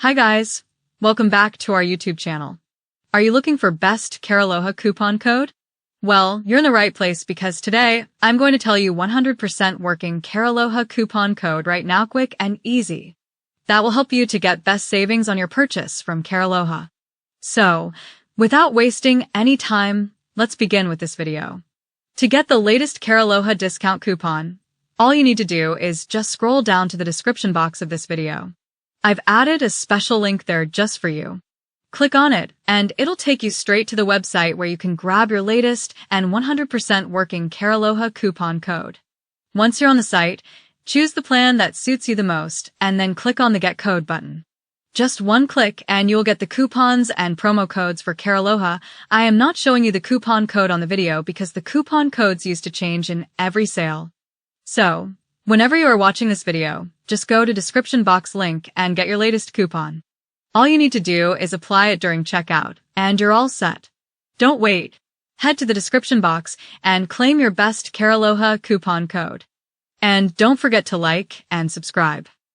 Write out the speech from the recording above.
Hi guys, welcome back to our YouTube channel. Are you looking for best Cariloha coupon code? Well, you're in the right place because today I'm going to tell you 100% working Cariloha coupon code right now, quick and easy. That will help you to get best savings on your purchase from Cariloha. So, without wasting any time, let's begin with this video. To get the latest Cariloha discount coupon, all you need to do is just scroll down to the description box of this video. I've added a special link there just for you. Click on it, and it'll take you straight to the website where you can grab your latest and 100% working Cariloha coupon code. Once you're on the site, choose the plan that suits you the most, and then click on the Get Code button. Just one click, and you'll get the coupons and promo codes for Cariloha. I am not showing you the coupon code on the video because the coupon codes used to change in every sale. So, whenever you are watching this video, just go to description box link and get your latest coupon. All you need to do is apply it during checkout, and you're all set. Don't wait. Head to the description box and claim your best Cariloha coupon code. And don't forget to like and subscribe.